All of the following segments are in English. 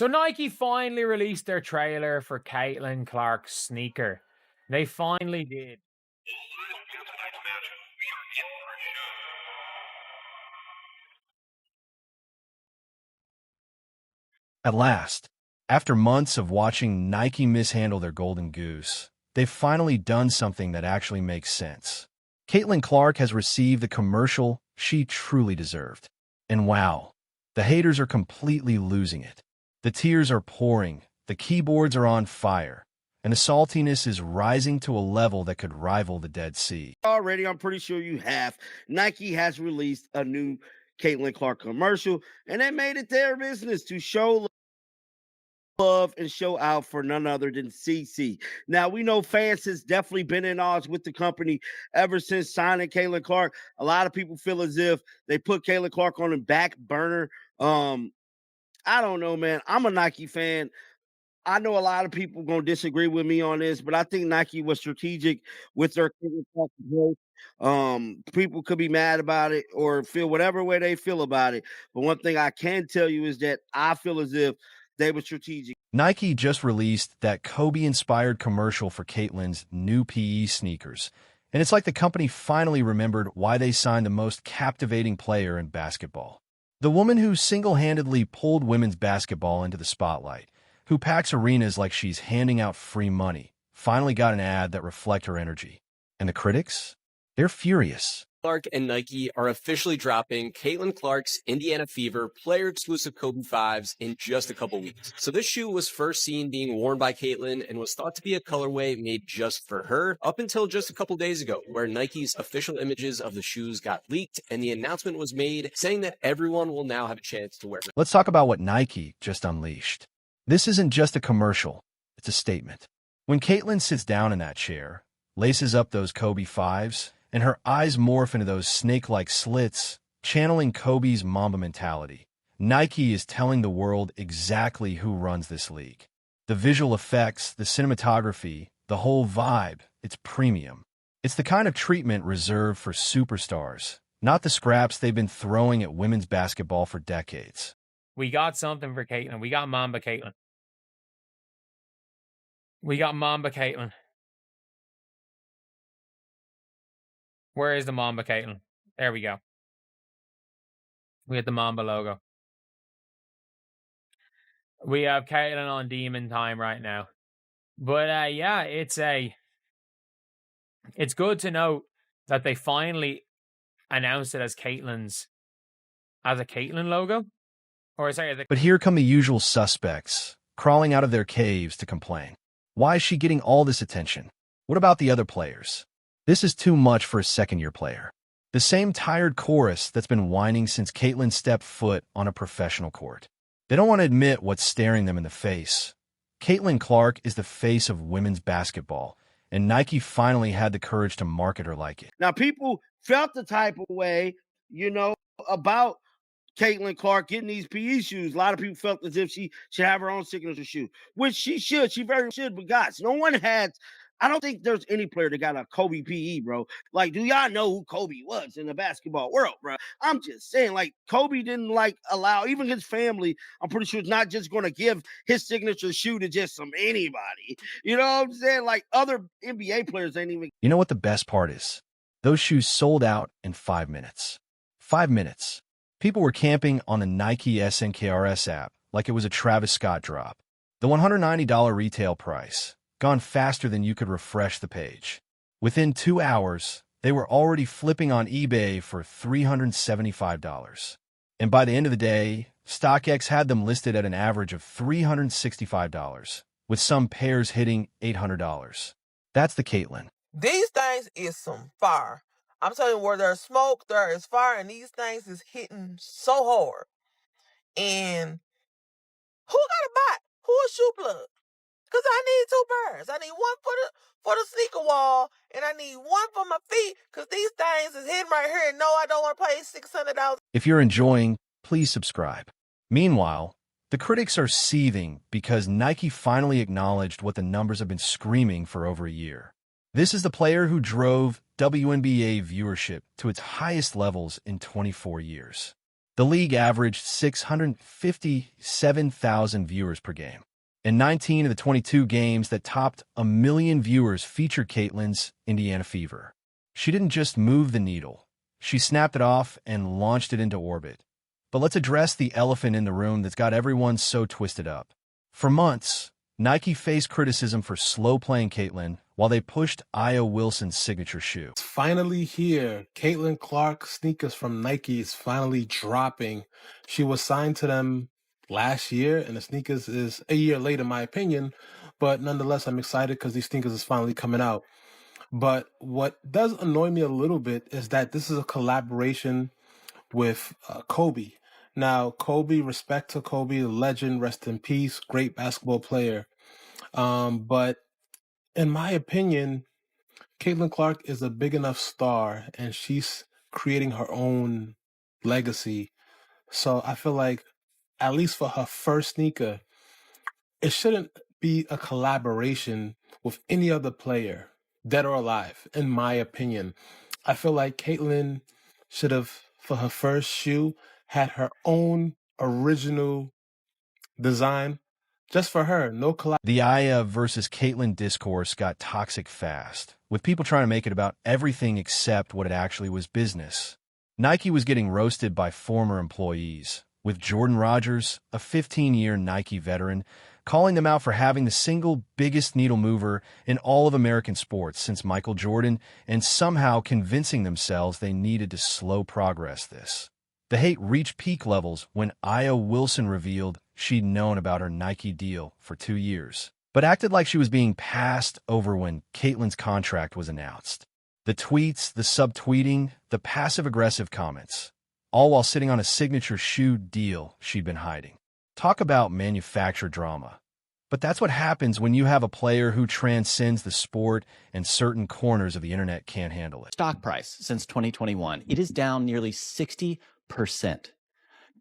So Nike finally released their trailer for Caitlin Clark's sneaker. They finally did. At last, after months of watching Nike mishandle their golden goose, they've finally done something that actually makes sense. Caitlin Clark has received the commercial she truly deserved. And wow, the haters are completely losing it. The tears are pouring, the keyboards are on fire, and the saltiness is rising to a level that could rival the Dead Sea. Already, I'm pretty sure you have. Nike has released a new Caitlin Clark commercial, and they made it their business to show love and show out for none other than CC. Now, we know fans has definitely been in odds with the company ever since signing Caitlin Clark. A lot of people feel as if they put Caitlin Clark on the back burner. I don't know, man. I'm a Nike fan. I know a lot of people gonna disagree with me on this, but I think Nike was strategic with their growth. People could be mad about it or feel whatever way they feel about it. But one thing I can tell you is that I feel as if they were strategic. Nike just released that Kobe-inspired commercial for Caitlin's new PE sneakers, and it's like the company finally remembered why they signed the most captivating player in basketball. The woman who single-handedly pulled women's basketball into the spotlight, who packs arenas like she's handing out free money, finally got an ad that reflects her energy. And the critics? They're furious. Clark and Nike are officially dropping Caitlin Clark's Indiana Fever player-exclusive Kobe 5s in just a couple weeks. So this shoe was first seen being worn by Caitlin and was thought to be a colorway made just for her up until just a couple days ago, where Nike's official images of the shoes got leaked and the announcement was made saying that everyone will now have a chance to wear them. Let's talk about what Nike just unleashed. This isn't just a commercial, it's a statement. When Caitlin sits down in that chair, laces up those Kobe 5s, and her eyes morph into those snake-like slits, channeling Kobe's Mamba mentality, Nike is telling the world exactly who runs this league. The visual effects, the cinematography, the whole vibe, it's premium. It's the kind of treatment reserved for superstars, not the scraps they've been throwing at women's basketball for decades. We got something for Caitlin. We got Mamba Caitlin. We got Mamba Caitlin. Where is the Mamba Caitlin? There we go. We have the Mamba logo. We have Caitlin on demon time right now. But yeah, it's good to note that they finally announced it as a Caitlin logo. Or sorry, But here come the usual suspects, crawling out of their caves to complain. Why is she getting all this attention? What about the other players? This is too much for a second-year player. The same tired chorus that's been whining since Caitlin stepped foot on a professional court. They don't want to admit what's staring them in the face. Caitlin Clark is the face of women's basketball, and Nike finally had the courage to market her like it. Now, people felt the type of way, about Caitlin Clark getting these PE shoes. A lot of people felt as if she should have her own signature shoe, which she should. She very should. But guys, I don't think there's any player that got a Kobe PE, bro. Like, do y'all know who Kobe was in the basketball world, bro? I'm just saying, like, Kobe didn't, allow, even his family, I'm pretty sure, it's not just going to give his signature shoe to just some anybody. You know what I'm saying? Like, other NBA players ain't even. You know what the best part is? Those shoes sold out in 5 minutes. 5 minutes. People were camping on the Nike SNKRS app like it was a Travis Scott drop. The $190 retail price, gone faster than you could refresh the page. Within 2 hours, they were already flipping on eBay for $375. And by the end of the day, StockX had them listed at an average of $365, with some pairs hitting $800. That's the Caitlin. These things is some fire. I'm telling you, where there's smoke, there is fire, and these things is hitting so hard. And who got a bot? Who a shoe plug? Because I need 2 pairs. I need one for the sneaker wall, and I need one for my feet, because these things is hitting right here, and no, I don't want to pay $600. If you're enjoying, please subscribe. Meanwhile, the critics are seething because Nike finally acknowledged what the numbers have been screaming for over a year. This is the player who drove WNBA viewership to its highest levels in 24 years. The league averaged 657,000 viewers per game. And 19 of the 22 games that topped 1 million viewers featured Caitlin's Indiana Fever. She didn't just move the needle. She snapped it off and launched it into orbit. But let's address the elephant in the room that's got everyone so twisted up. For months, Nike faced criticism for slow-playing Caitlin while they pushed Aya Wilson's signature shoe. It's finally here. Caitlin Clark sneakers from Nike is finally dropping. She was signed to them last year, and the sneakers is a year late in my opinion, but nonetheless, I'm excited because these sneakers is finally coming out. But what does annoy me a little bit is that this is a collaboration with Kobe. Now, Kobe, respect to Kobe, the legend, rest in peace, great basketball player. But in my opinion, Caitlin Clark is a big enough star, and she's creating her own legacy. So I feel like, at least for her first sneaker, it shouldn't be a collaboration with any other player, dead or alive, in my opinion. I feel like Caitlin should have, for her first shoe, had her own original design just for her. No collab. The Aya versus Caitlin discourse got toxic fast, with people trying to make it about everything except what it actually was business. Nike was getting roasted by former employees, with Jordan Rogers, a 15-year Nike veteran, calling them out for having the single biggest needle mover in all of American sports since Michael Jordan, and somehow convincing themselves they needed to slow progress this. The hate reached peak levels when Aya Wilson revealed she'd known about her Nike deal for 2 years, but acted like she was being passed over when Caitlin's contract was announced. The tweets, the subtweeting, the passive-aggressive comments, all while sitting on a signature shoe deal she'd been hiding. Talk about manufactured drama. But that's what happens when you have a player who transcends the sport and certain corners of the internet can't handle it. Stock price since 2021, it is down nearly 60%.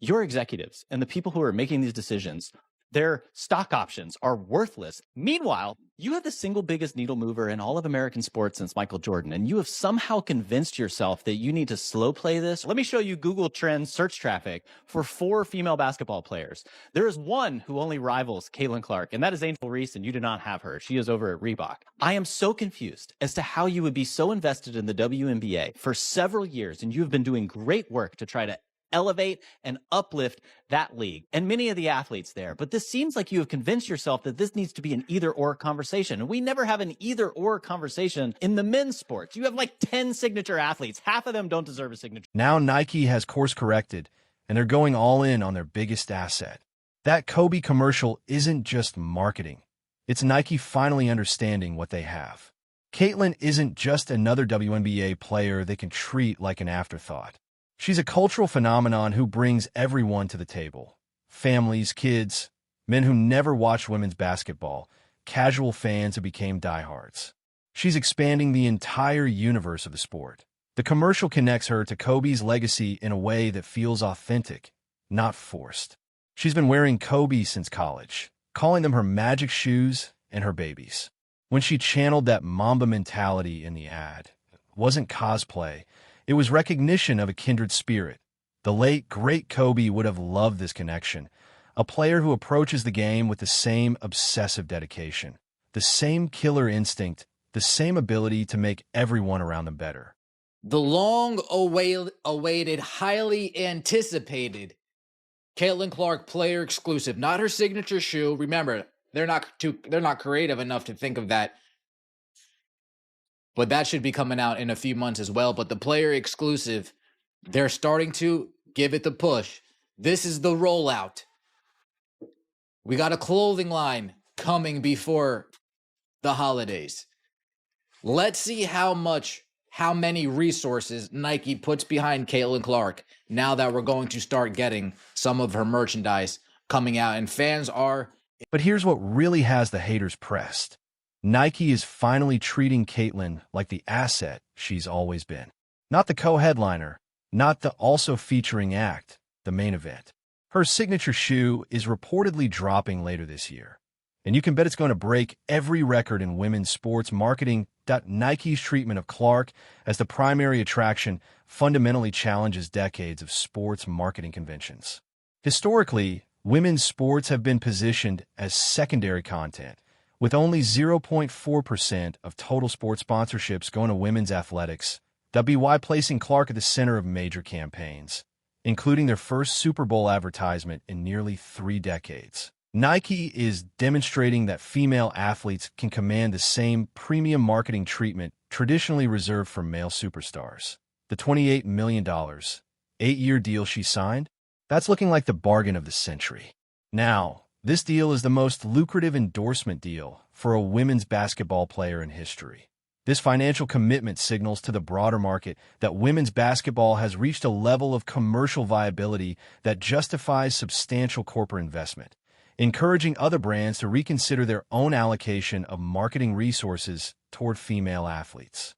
Your executives and the people who are making these decisions, their stock options are worthless. Meanwhile, you have the single biggest needle mover in all of American sports since Michael Jordan, and you have somehow convinced yourself that you need to slow play this. Let me show you Google Trends search traffic for 4 female basketball players. There is one who only rivals Caitlin Clark, and that is Angel Reese, and you do not have her. She is over at Reebok. I am so confused as to how you would be so invested in the WNBA for several years, and you have been doing great work to try to elevate and uplift that league and many of the athletes there. But this seems like you have convinced yourself that this needs to be an either-or conversation. And we never have an either-or conversation in the men's sports. You have like 10 signature athletes. Half of them don't deserve a signature. Now Nike has course-corrected, and they're going all in on their biggest asset. That Kobe commercial isn't just marketing. It's Nike finally understanding what they have. Caitlin isn't just another WNBA player they can treat like an afterthought. She's a cultural phenomenon who brings everyone to the table. Families, kids, men who never watched women's basketball, casual fans who became diehards. She's expanding the entire universe of the sport. The commercial connects her to Kobe's legacy in a way that feels authentic, not forced. She's been wearing Kobe since college, calling them her magic shoes and her babies. When she channeled that Mamba mentality in the ad, it wasn't cosplay. It was recognition of a kindred spirit. The late, great Kobe would have loved this connection. A player who approaches the game with the same obsessive dedication, the same killer instinct, the same ability to make everyone around them better. The long-awaited, highly anticipated Caitlin Clark player exclusive, not her signature shoe. Remember, they're not creative enough to think of that. But that should be coming out in a few months as well. But the player exclusive, they're starting to give it the push. This is the rollout. We got a clothing line coming before the holidays. Let's see how many resources Nike puts behind Caitlin Clark now that we're going to start getting some of her merchandise coming out. And fans are... But here's what really has the haters pressed. Nike is finally treating Caitlin like the asset she's always been. Not the co-headliner, not the also featuring act, the main event. Her signature shoe is reportedly dropping later this year. And you can bet it's going to break every record in women's sports marketing. Nike's treatment of Clark as the primary attraction fundamentally challenges decades of sports marketing conventions. Historically, women's sports have been positioned as secondary content, with only 0.4% of total sports sponsorships going to women's athletics. WY placing Clark at the center of major campaigns, including their first Super Bowl advertisement in nearly 3 decades. Nike is demonstrating that female athletes can command the same premium marketing treatment traditionally reserved for male superstars. The $28 million, 8-year deal she signed? That's looking like the bargain of the century. Now, this deal is the most lucrative endorsement deal for a women's basketball player in history. This financial commitment signals to the broader market that women's basketball has reached a level of commercial viability that justifies substantial corporate investment, encouraging other brands to reconsider their own allocation of marketing resources toward female athletes.